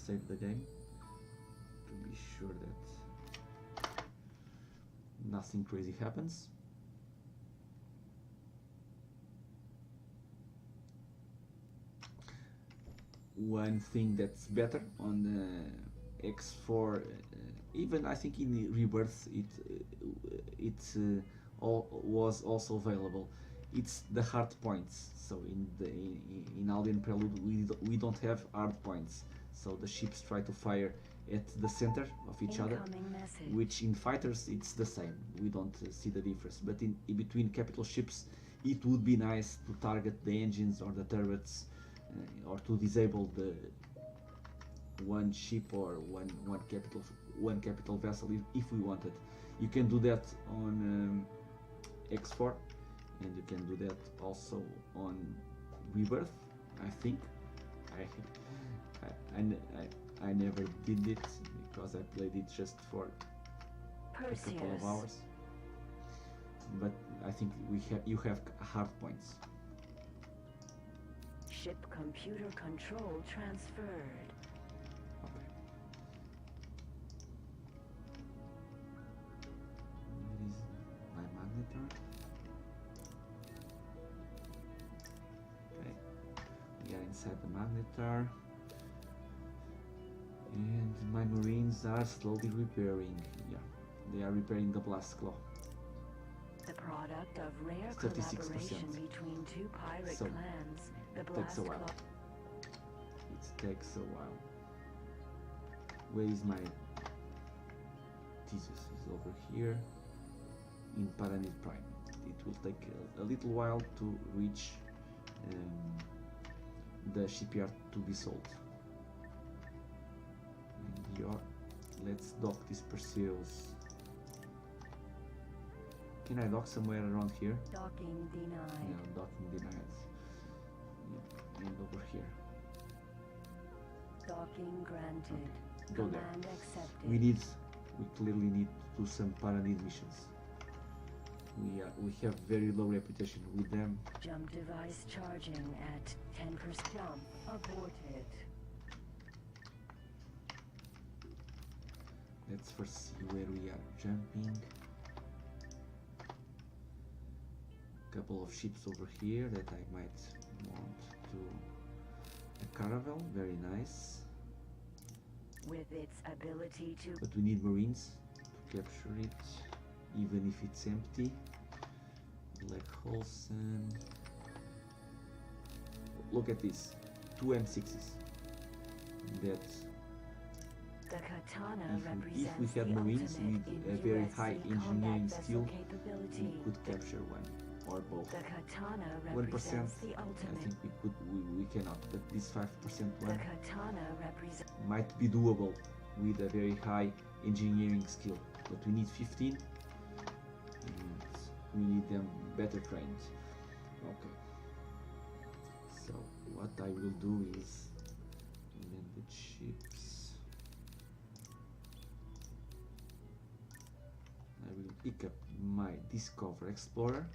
save the game to be sure that nothing crazy happens. One thing that's better on the X4, even I think in the Rebirth was also available. It's the hard points. So in Albion Prelude we don't have hard points. So the ships try to fire at the center of each other, which in fighters it's the same. We don't see the difference. But in between capital ships, it would be nice to target the engines or the turrets, or to disable the one ship or one capital vessel if we wanted. You can do that on X4, and you can do that also on Rebirth. I think I never did it because I played it just for a couple of hours. But I think you have hard points. Ship computer control transferred. Okay. Where is my magnetar? Okay. We are inside the magnetar. And my marines are slowly repairing. Yeah, they are repairing the blast claw. The product of rare 36%. collaboration between two pirate clans. The It takes a while. It takes a while. Where is my thesis? Is over here in Paranid Prime. It will take a little while to reach the shipyard to be sold. And let's dock this Perseus. Can I dock somewhere around here? Docking denied. Yeah, docking denied. Yeah, and over here. Docking granted. Okay. Go there. Command accepted. We clearly need to do some Paranid missions. We have very low reputation with them. Jump device charging at 10%. Jump aborted. Let's first see where we are jumping. Couple of ships over here that I might want to. A caravel, very nice. With its ability to. But we need marines to capture it, even if it's empty. Like Holson. Look at this, 2 M6s. That The katana represents if we had marines with a very high engineering skill, we capability. could capture one or both. The katana 1%, represents the I ultimate. think we cannot, but this 5% The one katana represents. might be doable with a very high engineering skill. But we need 15, and we need them better trained. Okay. So what I will do is landed ships. I will pick up my Discover Explorer.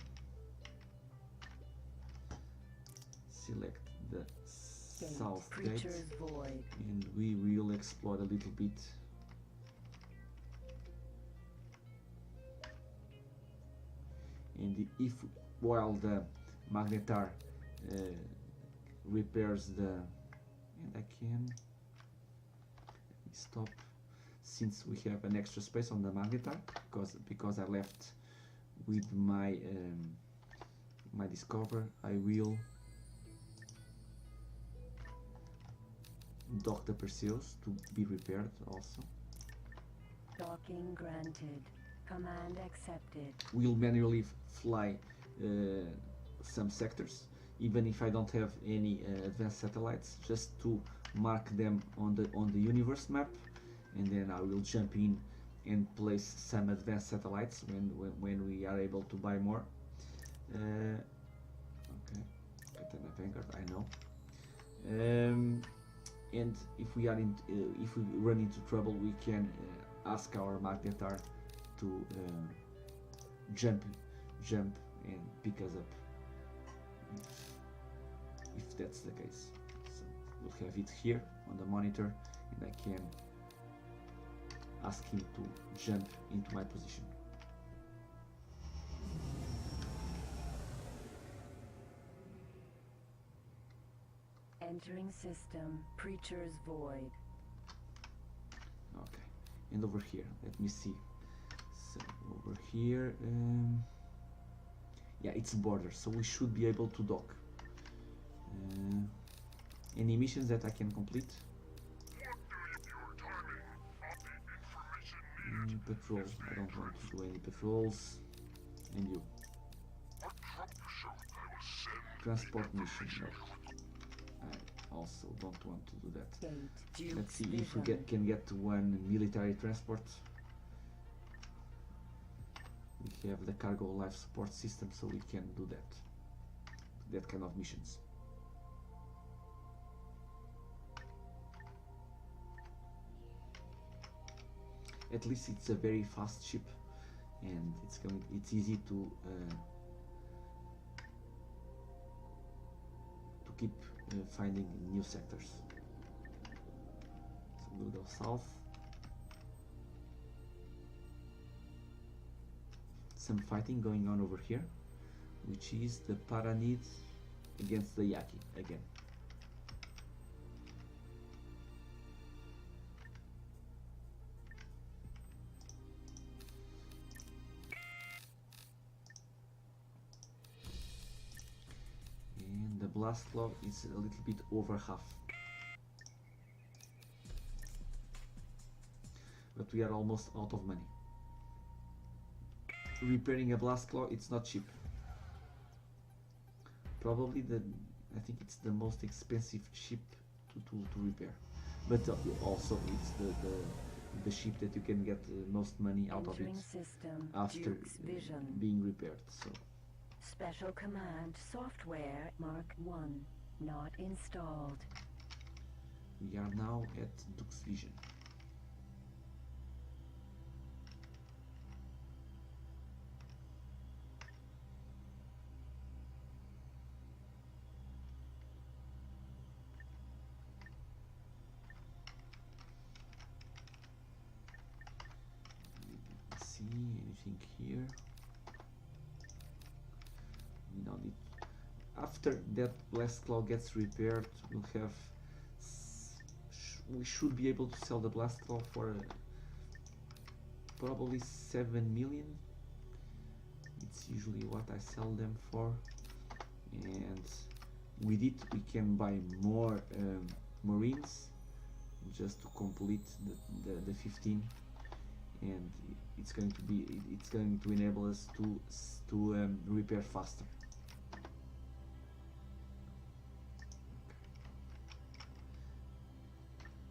Select the south gate, Preacher's void. and we will explore a little bit. And if while the magnetar repairs the, and I can stop since we have an extra space on the magnetar because I left with my my Discover. I will dock the Perseus to be repaired also. Docking granted. Command accepted. We'll manually fly some sectors, even if I don't have any advanced satellites, just to mark them on the universe map, and then I will jump in and place some advanced satellites when we are able to buy more. Okay, Katana Vanguard, I know. And if we run into trouble, we can ask our magnetar to jump and pick us up if that's the case. So we'll have it here on the monitor, and I can ask him to jump into my position. Entering system, Preacher's Void. Okay, and over here, let me see. So over here, yeah, it's border, so we should be able to dock. Any missions that I can complete? Patrol, I don't want to do any patrols. And you? Transport mission, no. I also don't want to do that. Let's see if we can get to one military transport. We have the cargo life support system, so we can do that kind of missions. At least it's a very fast ship, and it's easy to keep finding new sectors. So we'll go south. Some fighting going on over here, which is the Paranid against the Yaki again. And the blast claw is a little bit over half. But we are almost out of money. Repairing a blast claw, it's not cheap. Probably I think it's the most expensive ship to repair. But also it's the ship that you can get the most money out of it after being repaired. So Special command software Mark 1 not installed. we are now at Duke's Vision. See anything here? We don't need. After that blast claw gets repaired, we'll have. We should be able to sell the blast claw for probably 7 million. It's usually what I sell them for, and with it we can buy more marines just to complete the 15. And it's going to enable us to repair faster.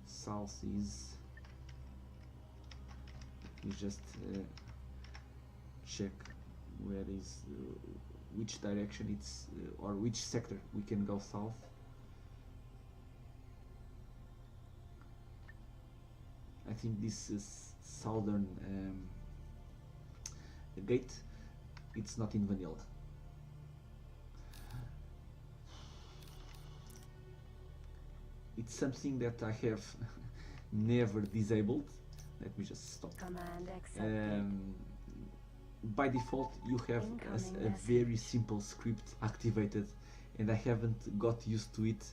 South is. Let me just check where is which direction it's or which sector we can go south. I think this is southern gate. It's not in vanilla. It's something that I have never disabled. Let me just stop. Command accepted. By default you have a very simple script activated, and I haven't got used to it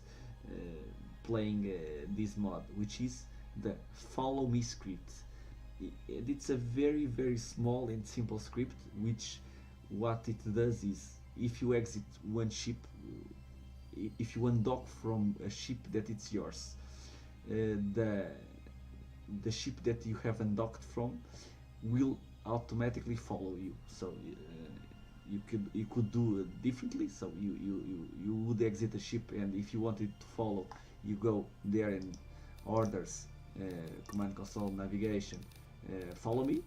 playing this mod, which is the follow me script. It's a very small and simple script, which what it does is if you exit one ship, if you undock from a ship that it's yours, the ship that you have undocked from will automatically follow you. So you could do it differently. So you would exit the ship, and if you wanted to follow, you go there and orders, command console, navigation, follow me.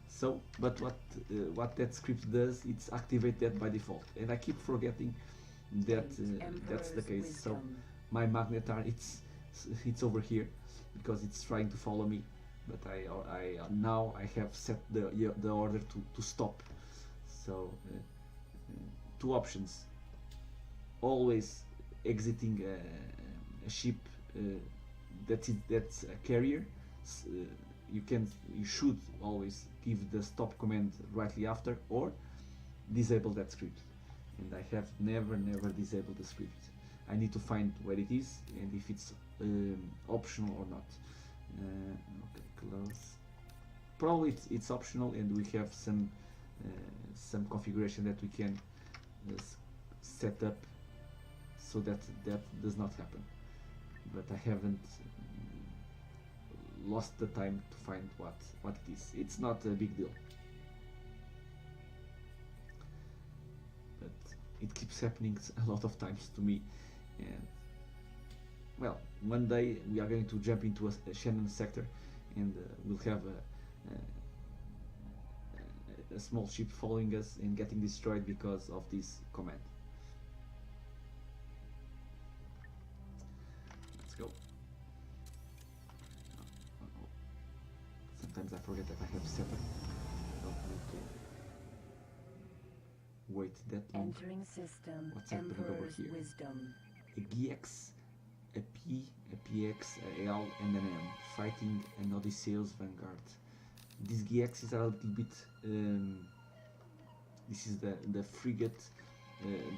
So but what that script does, it's activate that by default, and I keep forgetting that that's the case. So my magnetar, it's over here because it's trying to follow me, but I now I have set the order to stop. So two options: always exiting a ship that's a carrier. You should always give the stop command rightly after, or disable that script. And I have never disabled the script. I need to find where it is and if it's optional or not. Okay, close. Probably it's optional, and we have some configuration that we can set up so that does not happen. But I haven't lost the time to find what it is. It's not a big deal. But it keeps happening a lot of times to me, and well, one day we are going to jump into a Shannon sector, and we'll have a small ship following us and getting destroyed because of this command. Let's go. Sometimes I forget that I have Saturn. I don't need to wait that long. Entering system. What's happening over Emperor's here? Wisdom. A GX, a P, a PX, a L, and an M, fighting an Odysseus Vanguard. These GXs are a little bit. This is the frigate,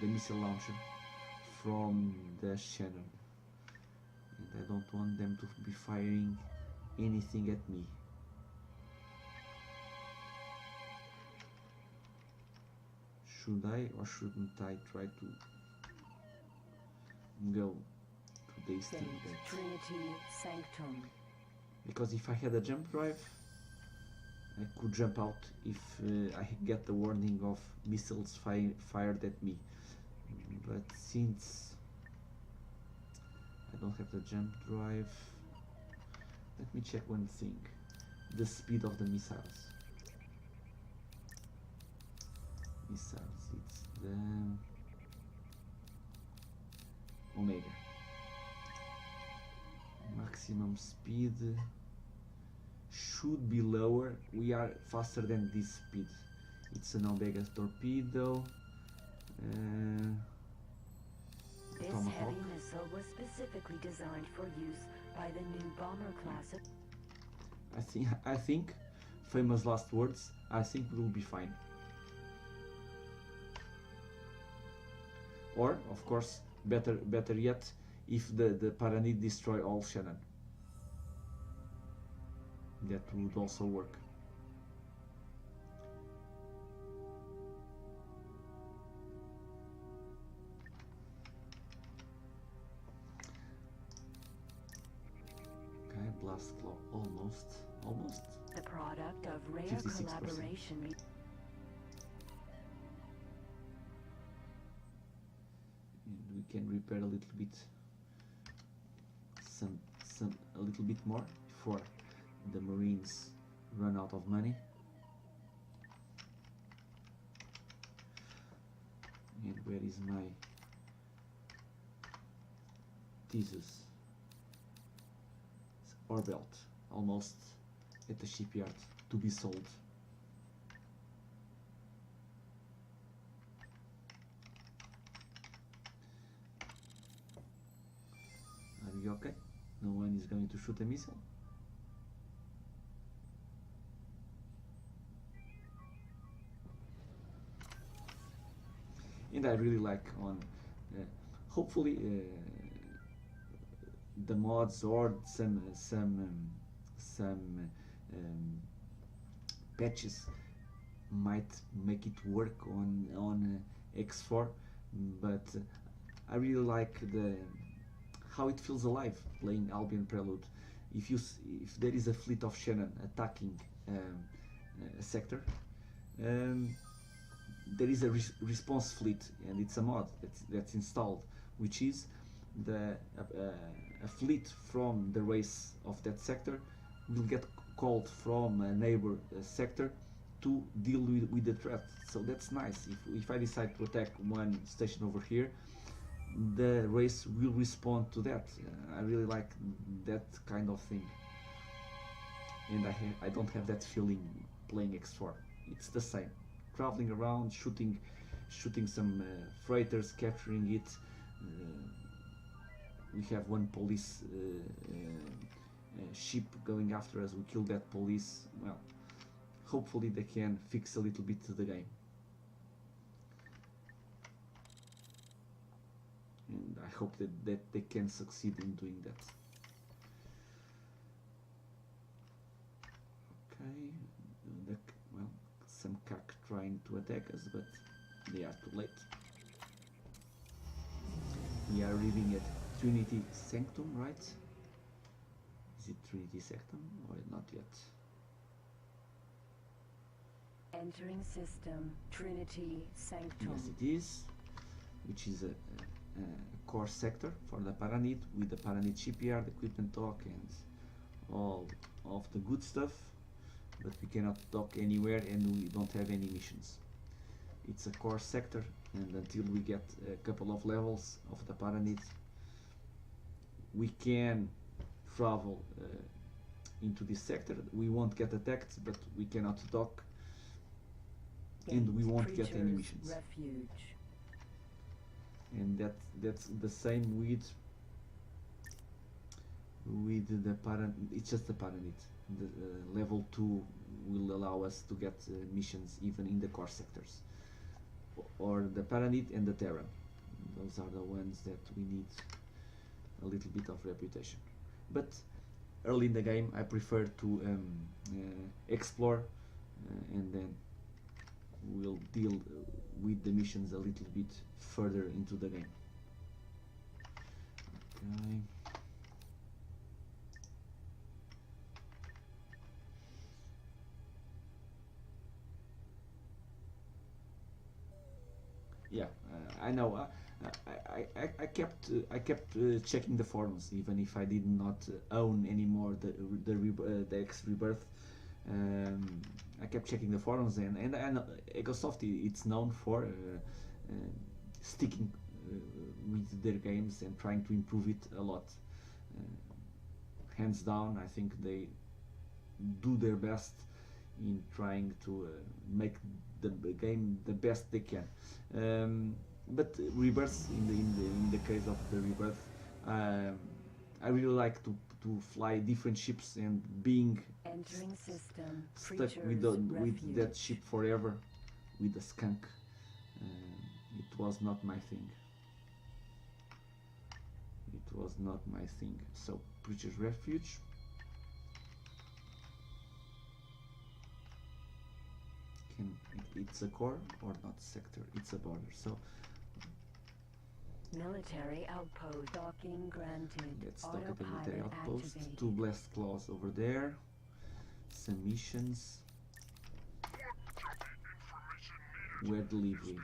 the missile launcher from the Shannon, and I don't want them to be firing anything at me. Should I or shouldn't I try to go to this thing? Trinity Sanctum. Because if I had a jump drive, I could jump out if I get the warning of missiles fired at me. But since I don't have the jump drive, let me check one thing: the speed of the missiles. It's the Omega. Maximum speed should be lower. We are faster than this speed. It's an Omega torpedo. This Tomahawk. heavy missile was specifically designed for use by the new bomber class. I think, famous last words, I think we'll be fine. Or, of course, better yet, if the Paranid destroy all Shannon. That would also work. Okay, blast claw, almost. The product of rare 56%. collaboration. And we can repair a little bit, a little bit more before the Marines run out of money. And where is my Thesis? Ore belt, almost at the shipyard to be sold. Are we okay? No one is going to shoot a missile? And I really like on hopefully the mods or some patches might make it work on X4, but I really like how it feels alive playing Albion Prelude. If there is a fleet of Shannon attacking a sector, there is a response fleet, and it's a mod that's installed, which is a fleet from the race of that sector will get called from a neighbor sector to deal with the threat. So that's nice. If I decide to attack one station over here, the race will respond to that. I really like that kind of thing, and I don't have that feeling playing X4. It's the same, traveling around, shooting some freighters, capturing it. we have one police ship going after us. We kill that police. Well, hopefully they can fix a little bit to the game. And I hope that they can succeed in doing that. Okay, well, some Khaak trying to attack us, but they are too late. We are arriving at Trinity Sanctum, right? Is it Trinity Sanctum or not yet? Entering system, Trinity Sanctum. Yes, it is, which is a core sector for the Paranid, with the Paranid shipyard, equipment dock, and all of the good stuff. But we cannot dock anywhere, and we don't have any missions. It's a core sector, and until we get a couple of levels of the Paranid, we can travel into this sector. We won't get attacked, but we cannot dock, and we won't get any missions. Refuge. And that's the same with the Paranid. It's just the Paranid. The level 2 will allow us to get missions even in the core sectors, or the Paranid and the Terran. Those are the ones that we need a little bit of reputation. But early in the game I prefer to explore, and then we'll deal with the missions a little bit further into the game. Okay. Yeah, I know. I kept checking the forums, even if I did not own anymore the X Rebirth. I kept checking the forums, and Egosoft, it's known for sticking with their games and trying to improve it a lot. Hands down, I think they do their best in trying to make the game the best they can. But Rebirth, in the case of the Rebirth, I really like to fly different ships, and being Entering system, stuck with that ship forever, with the skunk, it was not my thing. It was not my thing. So, Preacher's Refuge. It's a core or not sector? It's a border. So military outpost docking granted. let's dock at the Autopilot military outpost. activated. 2 blessed claws over there. Some missions. Where delivery?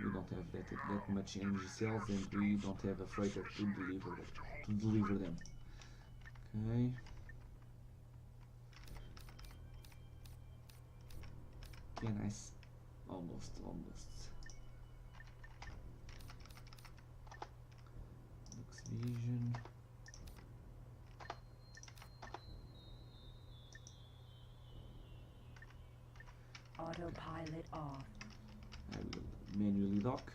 We don't have that much energy cells, and we don't have a freighter to deliver them. Okay. Can I almost. Looks vision. Autopilot off. I will manually dock.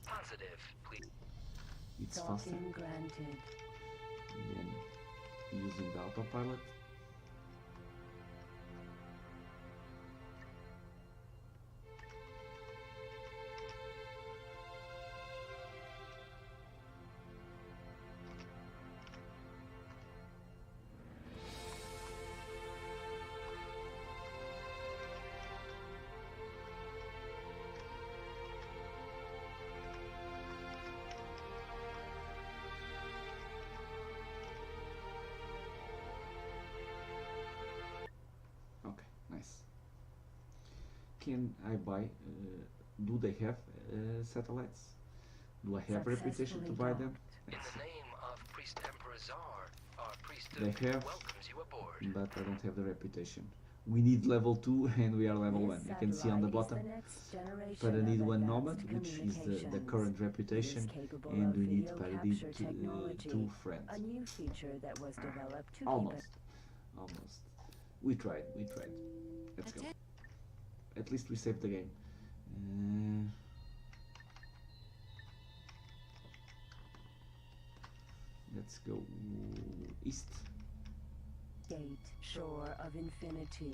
Positive, please. It's faster Docking granted. than using the autopilot. Nice. Can I buy? Do they have satellites? Do I have reputation to buy them? In the name of Priest Emperor Czar, our priesthood They have, welcomes you aboard. but I don't have the reputation. We need level 2 and we are level 1. You can see on the bottom. Paranid 1 Nomad, which is the current reputation, and we need Paranid 2 Friend. A new feature that was developed to Almost. We tried. Let's go. At least we saved the game. let's go east. Gate, shore of infinity.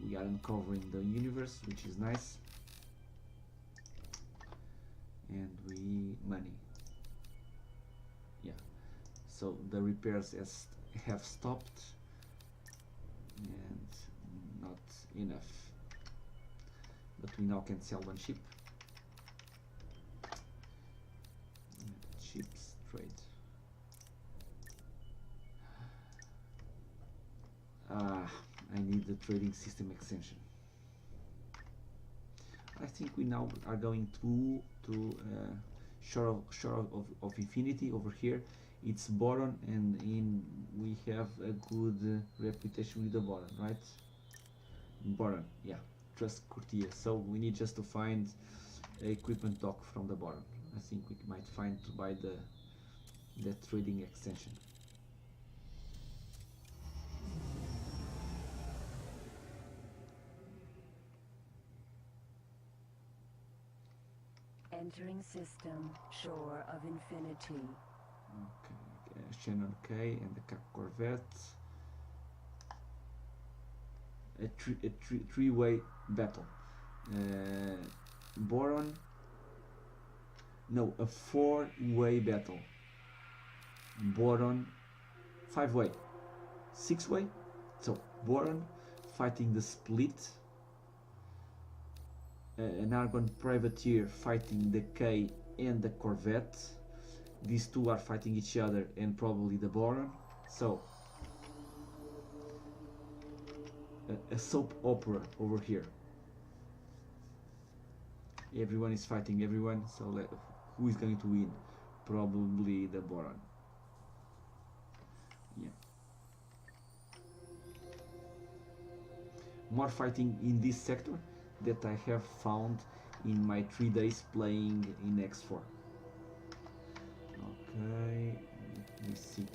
We are uncovering the universe, which is nice. And we money. Yeah. So the repairs have stopped, and not enough. But we now can sell one ship. Ships trade. I need the trading system extension. I think we now are going to shore of infinity over here. It's boron, and we have a good reputation with the boron, right? Boron, yeah, trust courtier. So we need just to find a equipment dock from the boron. I think we might find to buy the trading extension. Entering system, shore of infinity. Okay, Shannon K and the Khaak Corvette. A three-way battle. Boron. No, a four-way battle. Boron, five-way, six-way. So Boron fighting the Split. An Argon Privateer fighting the K and the Corvette. These two are fighting each other and probably the Boron. So a soap opera over here. Everyone is fighting everyone, so who is going to win? Probably the Boron. Yeah. More fighting in this sector that I have found in my 3 days playing in X4. Okay, let me see.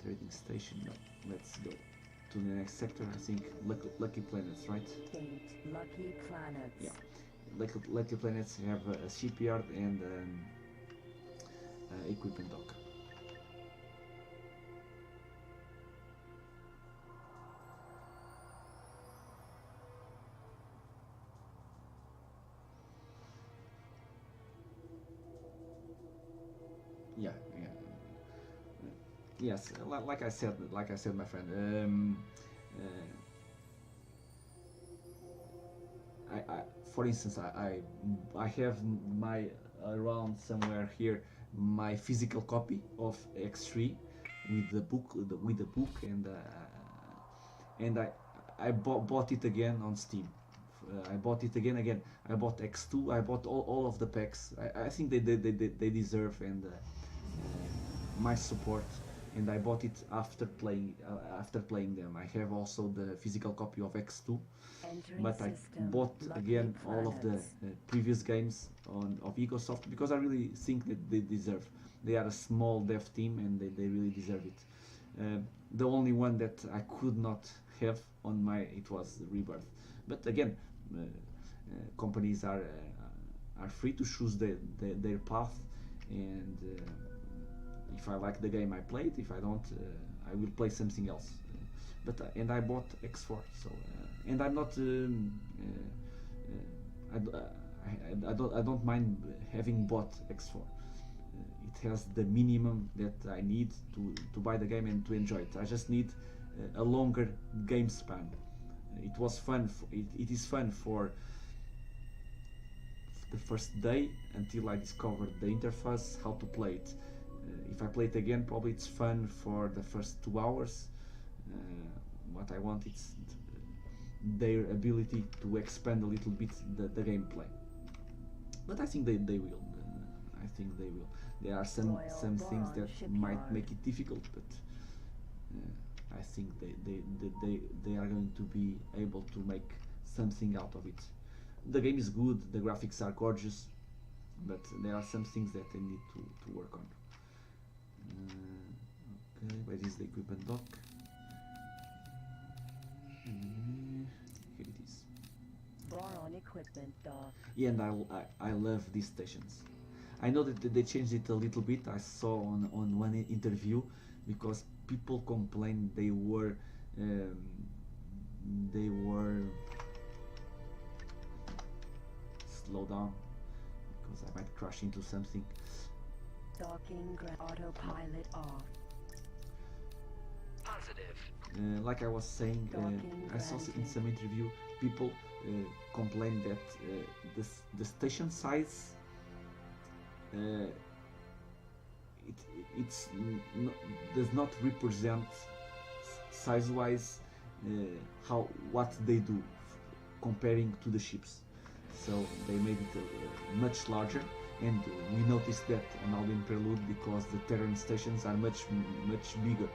Trading station. No, let's go to the next sector. I think Lucky Planets, right? Gate, Lucky Planets. Yeah, Lucky Planets have a shipyard and equipment dock. Yeah. Yes, like I said, my friend. For instance, I have my around somewhere here my physical copy of X3 with the book, and I bought it again on Steam. I bought it again. I bought X2. I bought all of the packs. I think they deserve my support, and I bought it after playing them. I have also the physical copy of X2, but I bought again all of the previous games of Ecosoft because I really think that they deserve. They are a small dev team and they really deserve it. The only one that I could not have on it was Rebirth, but again, companies are free to choose their path, and if I like the game, I play it. If I don't, I will play something else. And I bought X4, so and I'm not. I don't mind having bought X4. It has the minimum that I need to buy the game and to enjoy it. I just need a longer game span. It was fun. It is fun for the first day until I discovered the interface, how to play it. If I play it again, probably it's fun for the first 2 hours. What I want is their ability to expand a little bit the gameplay. But I think they will. I think they will. There are some things that might make it difficult, but I think they are going to be able to make something out of it. The game is good. The graphics are gorgeous, but there are some things that they need to work on. Okay, where is the equipment dock? Here it is. Boron equipment dock. Yeah, and I love these stations. I know that they changed it a little bit. I saw on one interview, because people complained they were slow down, because I might crash into something. Docking autopilot off. Positive. Like I was saying, I saw in some interview people complain that the station size does not represent size-wise what they do comparing to the ships. So they made it much larger, and we noticed that on Albion Prelude because the Terran stations are much bigger.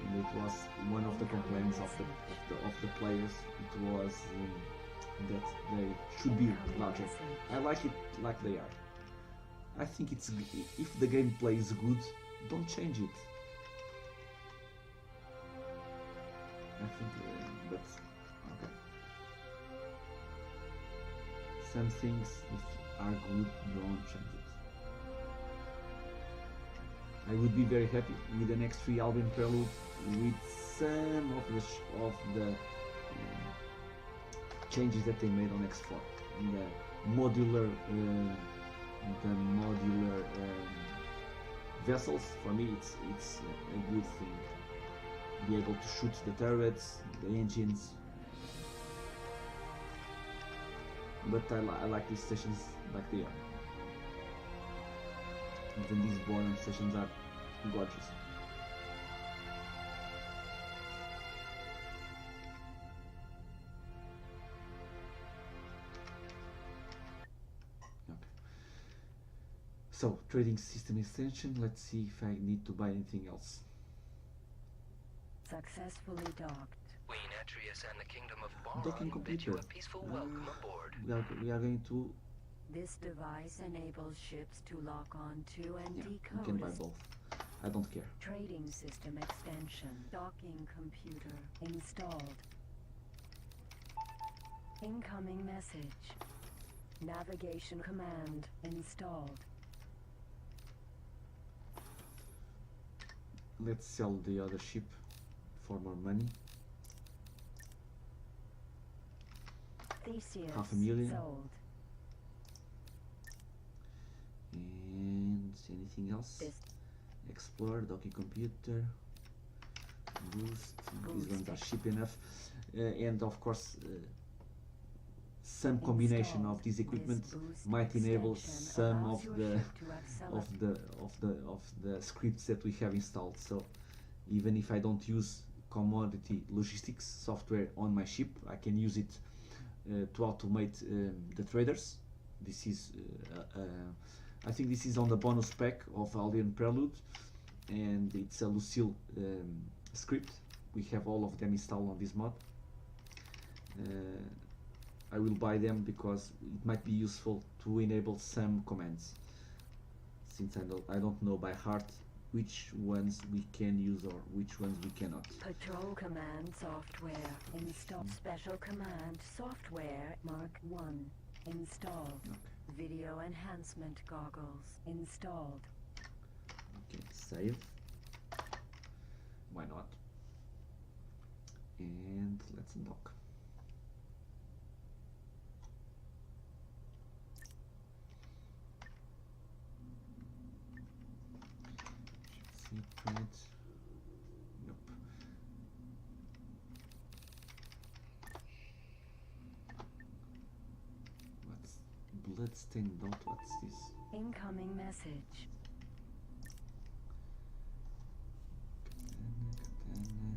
And it was one of the complaints of the players. It was that they should be larger. I like it like they are. I think it's, if the gameplay is good, don't change it. I think, but okay. Some things, if are good, don't change it. I would be very happy with an X3 Albion Prelude with some of the changes that they made on X4. The modular vessels, for me, it's a good thing. Be able to shoot the turrets, the engines. But I like these stations like they are. Even these Boran stations are gorgeous. Okay. So, trading system extension. Let's see if I need to buy anything else. Successfully docked. Queen Atreus and the Kingdom of Docking Boron bid you computer. a peaceful welcome aboard. We are going to. This device enables ships to lock on to and Yeah, decode. we can buy both. I don't care. Trading system extension. Docking computer installed. Incoming message. Navigation command installed. Let's sell the other ship for more money. Theseus 500,000. sold. And anything else? This Explore, docking computer, boost. These ones are cheap enough, and of course, some combination of this equipment might enable some of the scripts that we have installed. So even if I don't use commodity logistics software on my ship, I can use it to automate the traders. This is I think this is on the bonus pack of Albion Prelude, and it's a Lucile script. We have all of them installed on this mod. I will buy them because it might be useful to enable some commands, since I don't know by heart which ones we can use or which ones we cannot. Patrol command software installed. Special command software Mark 1 installed. Okay. Video enhancement goggles installed. Okay, save. Why not? And let's unlock. Secret. Nope. What's bloodstained note? What's this? Incoming message. Katana.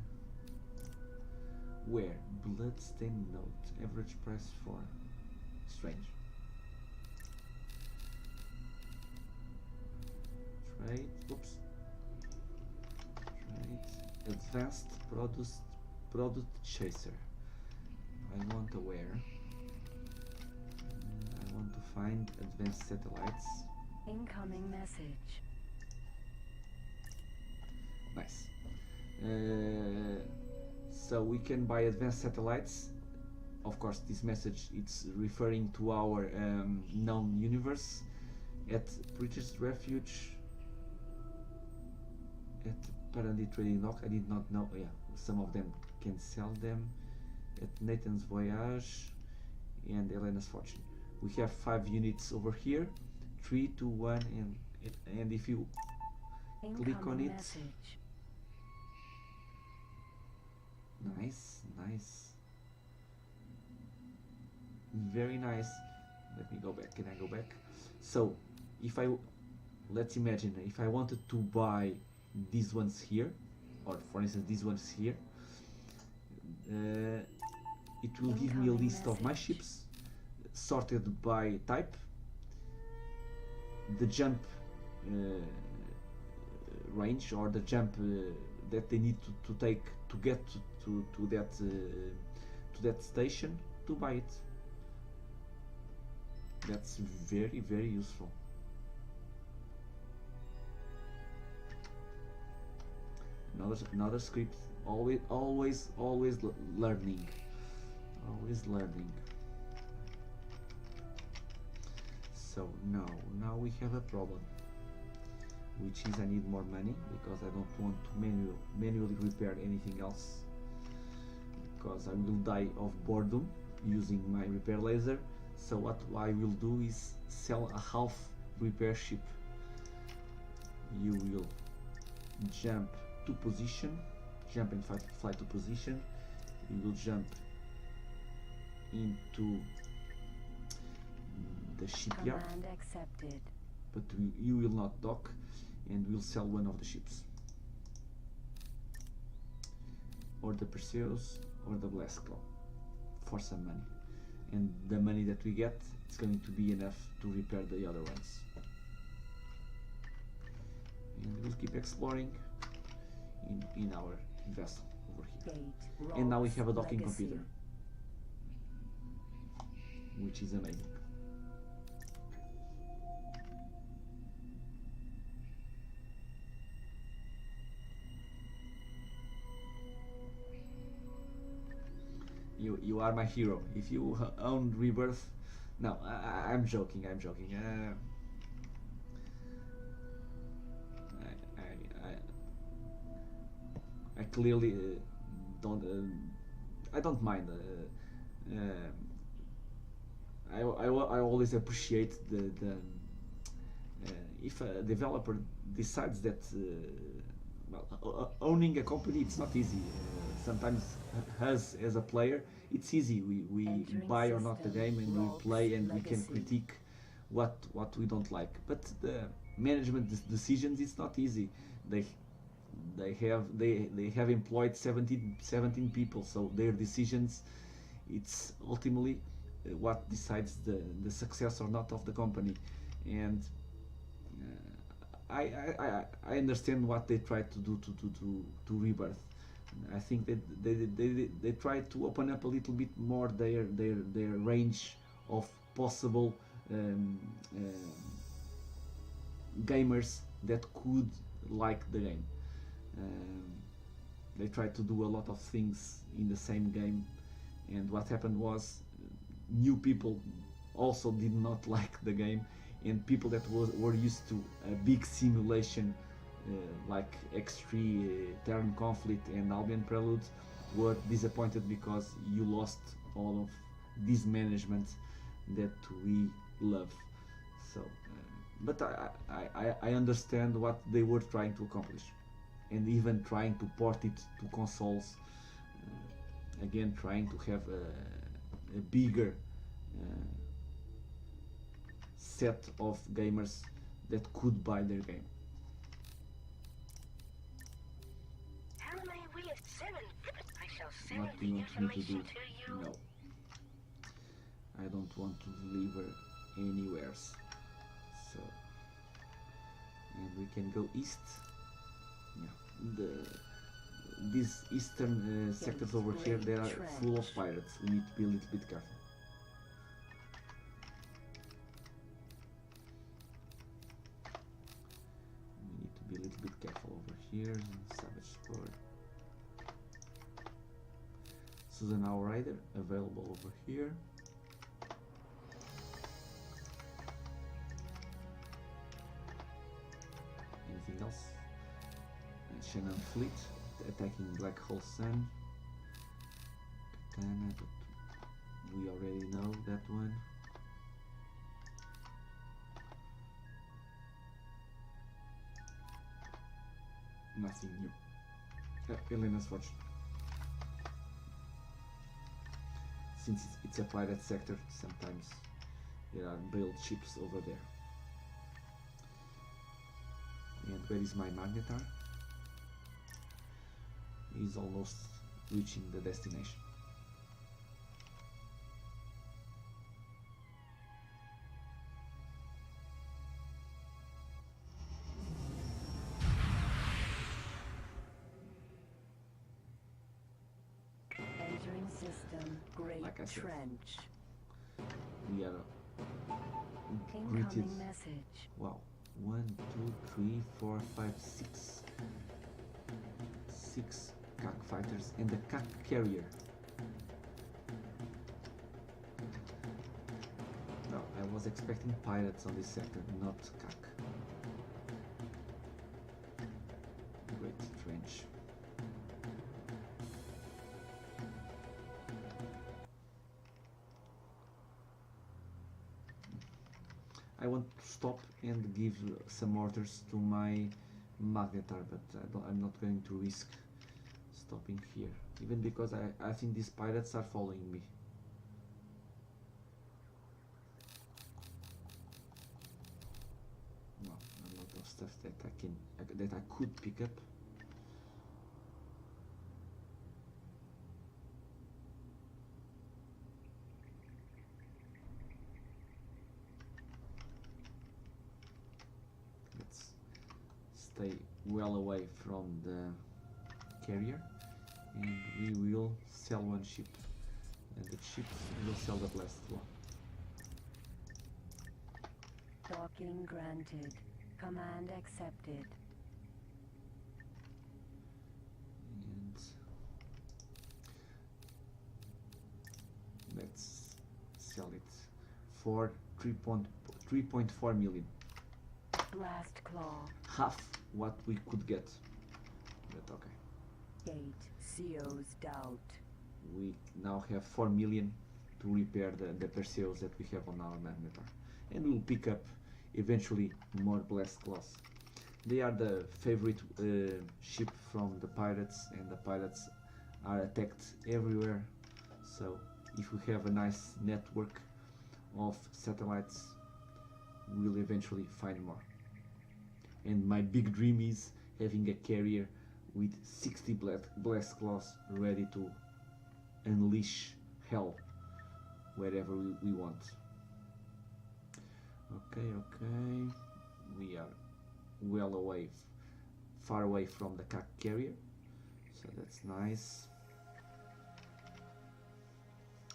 Where? Bloodstained note. Average price for. Strange. Trade. Oops. Trade. Advanced product chaser. I want a where. I want to find advanced satellites. Incoming message. Nice. So we can buy advanced satellites. Of course, this message it's referring to our known universe. at British Refuge, at Paradis Trading Dock. I did not know. Yeah, some of them can sell them. At Nathan's Voyage and Elena's Fortune. We have 5 units over here, 3, 2, 1, and if you click on it, message. nice, nice, very nice. Let me go back. Can I go back? So, if let's imagine if I wanted to buy these ones here, or for instance these ones here, it will give me a list of my ships sorted by type, the jump range, or the jump that they need to take to get to that station to buy it. That's very, very useful. Another script. Always learning. Always learning. So now we have a problem, which is I need more money because I don't want to manually repair anything else, because I will die of boredom using my repair laser. So what I will do is sell a half repair ship. You will jump to position, jump and fly to position. You will jump into the shipyard, Command accepted. but you will not dock, and we'll sell one of the ships, or the Perseus or the Blast Claw, for some money, and the money that we get is going to be enough to repair the other ones. And we'll keep exploring in our vessel over here. And now we have a docking computer, which is amazing. You are my hero. If you own Rebirth, no, I'm joking. I clearly don't. I don't mind. I always appreciate the if a developer decides that well, owning a company, it's not easy. Sometimes us as a player, it's easy. We buy or not the game and we play and we can critique what we don't like. But the management decisions, it's not easy. They have employed 17 people, so their decisions, it's ultimately what decides the success or not of the company. And I understand what they try to do to Rebirth. I think that they try to open up a little bit more their range of possible gamers that could like the game. They tried to do a lot of things in the same game, and what happened was new people also did not like the game, and people that were used to a big simulation like X3 Terran Conflict and Albion Prelude were disappointed because you lost all of this management that we love. So but I understand what they were trying to accomplish, and even trying to port it to consoles, again trying to have a bigger set of gamers that could buy their game. How may we assemble? I shall send What do the you want me to do? information to you. No, I don't want to deliver anywhere. So, and we can go east. Yeah, these eastern sectors over here, they are full of pirates. We need to be a little bit careful. We need to be a little bit careful over here. Savage Sport. Susan Outrider available over here. else. Shannon Fleet attacking Black Hole Sun. Katana, but we already know that one. Nothing new. Elena's Fortune. Since it's a pirate sector, sometimes there are built ships over there. And where is my Magnetar? He's almost reaching the destination. Entering system. Great Like I said, trench. we are greeted. Incoming message. Wow, 1, 2, 3, 4, 5, 6. 6 Khaak fighters and the Khaak carrier. No, I was expecting pirates on this sector, not Khaak. Great trench. I want to stop and give some orders to my Magnetar, but I'm not going to risk stopping here, even because I think these pirates are following me. Well, a lot of stuff that I could pick up. Let's stay well away from the carrier, and we will sell one ship, and the ship will sell the blast one. Docking granted. Command accepted. And let's sell it for 3.4 million. Blast claw. Half what we could get, but okay. Gate. Seo's doubt. We now have 4 million to repair the Perseus that we have on our Magnetar, and we'll pick up eventually more blast claws. They are the favorite ship from the pirates, and the pirates are attacked everywhere. So if we have a nice network of satellites, we'll eventually find more. And my big dream is having a carrier with 60 blast claws ready to unleash hell wherever we want. Okay, we are well away, far away from the Khaak carrier, so that's nice.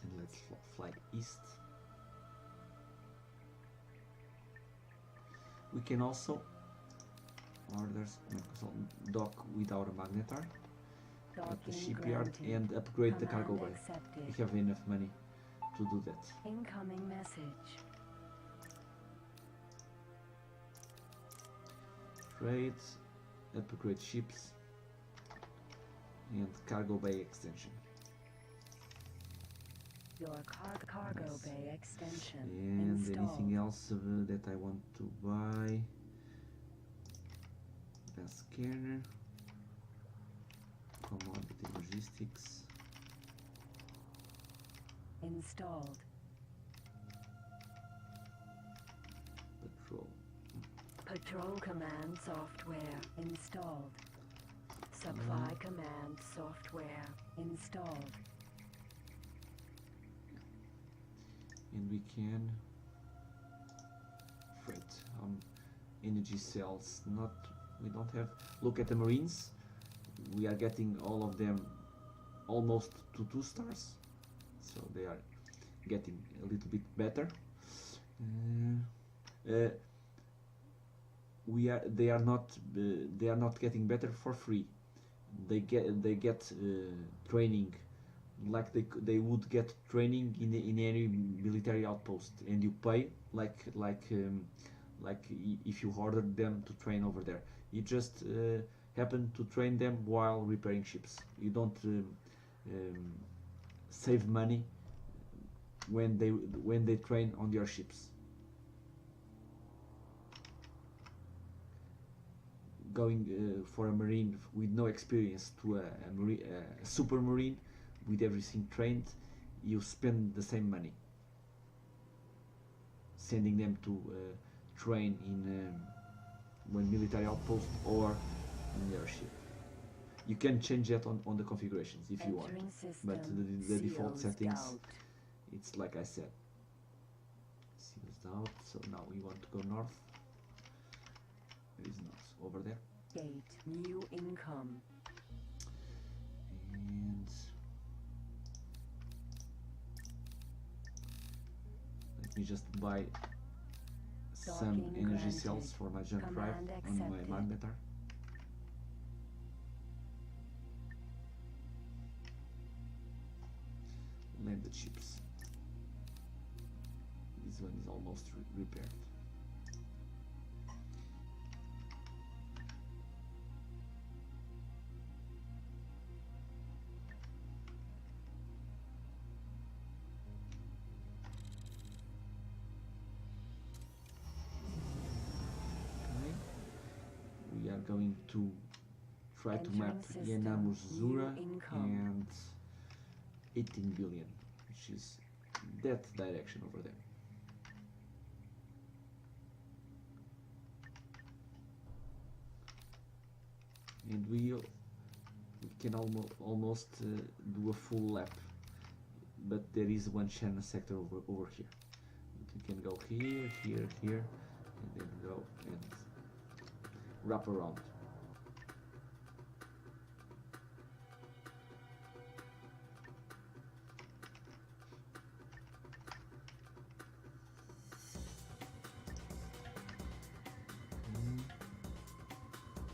And let's fly east. We can also dock with our Magnetar at the shipyard and upgrade the cargo bay. We have enough money to do that. Incoming message. Trade, upgrade ships, and cargo bay extension. Your cargo Nice. bay extension And installed. anything else that I want to buy? The scanner, commodity logistics, Installed. patrol. Patrol command software installed. Supply command software installed. And we can freight energy cells. We don't have. Look at the Marines. We are getting all of them almost to 2 stars, so they are getting a little bit better. They are not getting better for free. They get training like they would get training in any military outpost, and you pay like if you ordered them to train over there. You just happen to train them while repairing ships. You don't save money when they train on your ships. Going for a marine with no experience to a super marine with everything trained, you spend the same money sending them to train in one military outpost or in your ship. You can change that on the configurations if you want, but the default settings, it's like I said, seals out. So now we want to go north. There is north over there. Gate new income. And let me just buy some Docking energy granted. cells for my jump drive Command on my accepted. magnetar. Landed ships. This one is almost repaired. Okay. We are going to try to map Entering Yanamu's system. New Zura income. and 18 billion, which is that direction over there. And we can almost do a full lap, but there is one channel sector over here. You can go here, here, here, and then go and wrap around.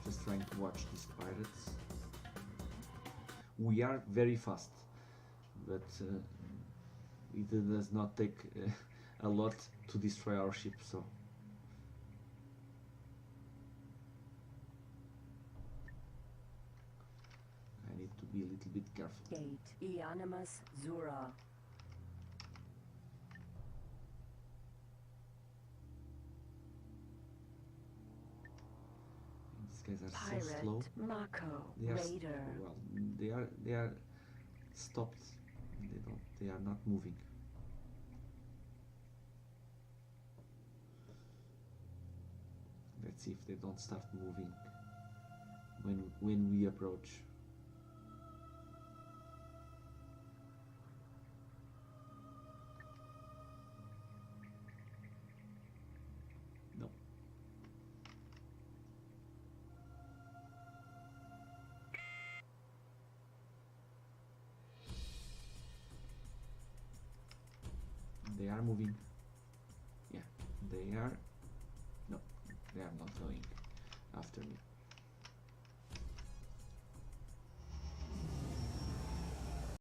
Just trying to watch these pirates. We are very fast, but it does not take a lot to destroy our ship, so I need to be a little bit careful. Gate Eonimus Zura. These guys are so slow. Pirate Mako They are Raider. well, they are stopped. They are not moving. Let's see if they don't start moving when we approach. No. They are moving. Yeah, they are. No, they are not going after me.